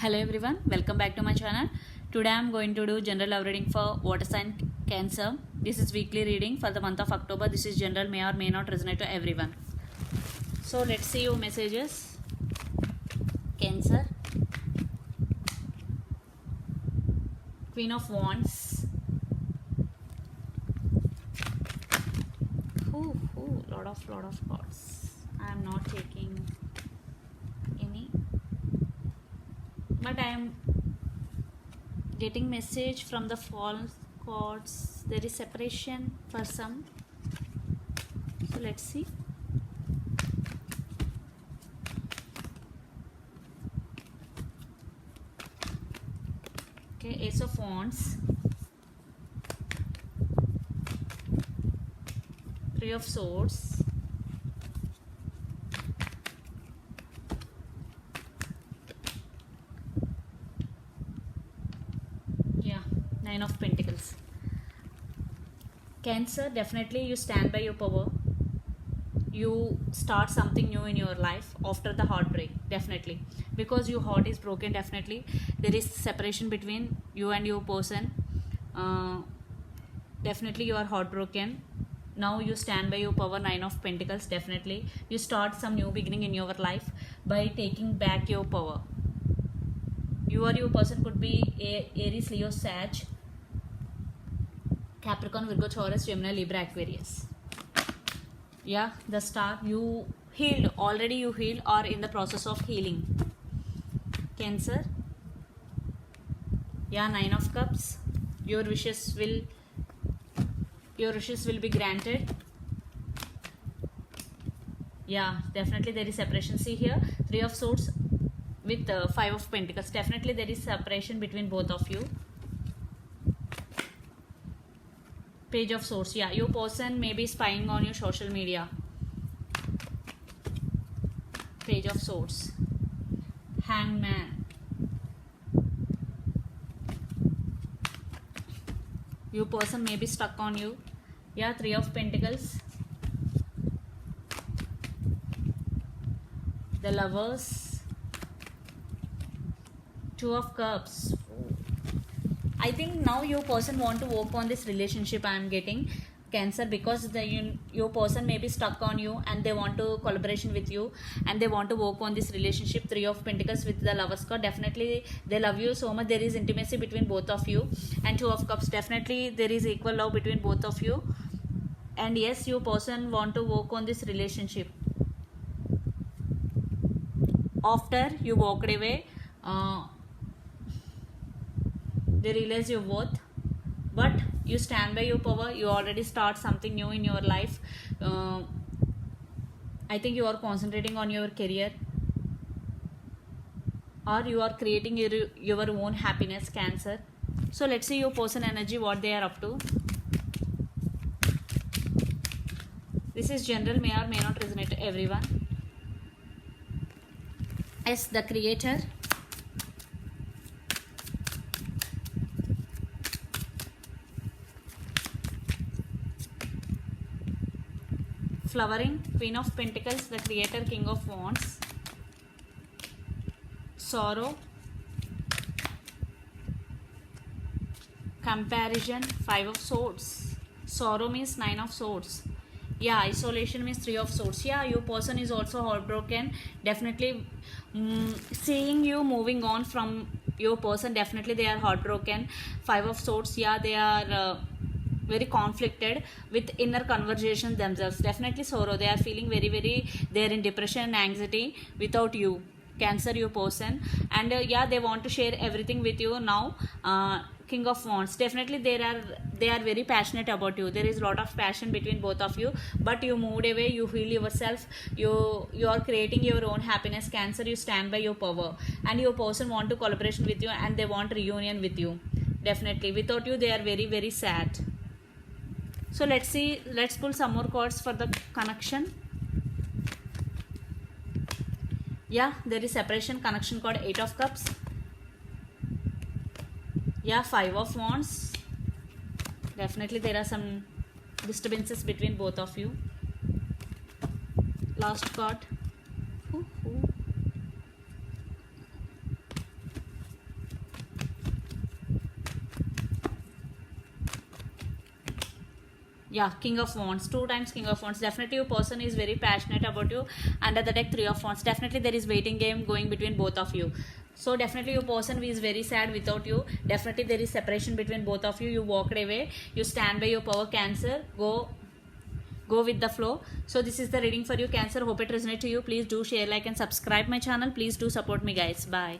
Hello everyone, welcome back to my channel. Today I am going to do general love reading for water sign Cancer. This is weekly reading for the month of October. This is general, may or may not resonate to everyone. So let's see your messages. Cancer, Queen of Wands. Lot of cards. I am not taking any, but I am getting message from the false cards. There is separation for some. So let's see. Okay, Ace of Wands, Three of Swords, Nine of Pentacles. Cancer, definitely you stand by your power. You start something new in your life after the heartbreak, definitely, because your heart is broken. Definitely there is separation between you and your person. Definitely you are heartbroken. Now you stand by your power. Nine of Pentacles. Definitely you start some new beginning in your life by taking back your power. You or your person could be Aries, Leo, Sag, Capricorn, Virgo, Taurus, Gemini, Libra, Aquarius. Yeah, the star. You healed already. You healed or in the process of healing. Cancer. Yeah, Nine of Cups. Your wishes will be granted. Yeah, definitely there is separation. See here, Three of Swords with Five of Pentacles. Definitely there is separation between both of you. Page of Swords. Yeah, your person may be spying on your social media. Page of Swords. Hangman. Your person may be stuck on you. Yeah, Three of Pentacles. The Lovers. Two of Cups. I think now your person want to work on this relationship. I am getting Cancer, because your person may be stuck on you and they want to collaboration with you and they want to work on this relationship. Three of Pentacles with the Lovers card. Definitely they love you so much. There is intimacy between both of you. And Two of Cups. Definitely there is equal love between both of you. And yes, your person want to work on this relationship. After you walked away, they realize your worth, but you stand by your power. You already start something new in your life. I think you are concentrating on your career, or you are creating your own happiness, Cancer. So let's see your person energy, what they are up to. This is general, may or may not resonate to everyone. Yes, the Creator. Flowering, Queen of Pentacles, the Creator, King of Wands. Sorrow, Comparison, Five of Swords. Sorrow means Nine of Swords. Yeah, isolation means Three of Swords. Yeah, your person is also heartbroken. Definitely seeing you moving on from your person, definitely they are heartbroken. Five of Swords. Yeah, they are very conflicted with inner conversation themselves. Definitely sorrow. They are feeling very they are in depression and anxiety without you, Cancer, your person. And yeah, they want to share everything with you now. King of Wands. Definitely they are very passionate about you. There is a lot of passion between both of you, but you moved away. You heal yourself. You are creating your own happiness, Cancer. You stand by your power, and your person want to collaboration with you and they want reunion with you. Definitely without you they are very sad. So let's see, let's pull some more cards for the connection. Yeah, there is separation, connection card, Eight of Cups. Yeah, Five of Wands. Definitely there are some disturbances between both of you. Last card. Yeah, King of Wands, 2 times King of Wands. Definitely your person is very passionate about you. Under the deck, 3 of Wands. Definitely there is waiting game going between both of you. So definitely your person is very sad without you. Definitely there is separation between both of you. You walked away. You stand by your power, Cancer. Go with the flow. So this is the reading for you, Cancer. Hope it resonates to you. Please do share, like and subscribe my channel. Please do support me, guys. Bye.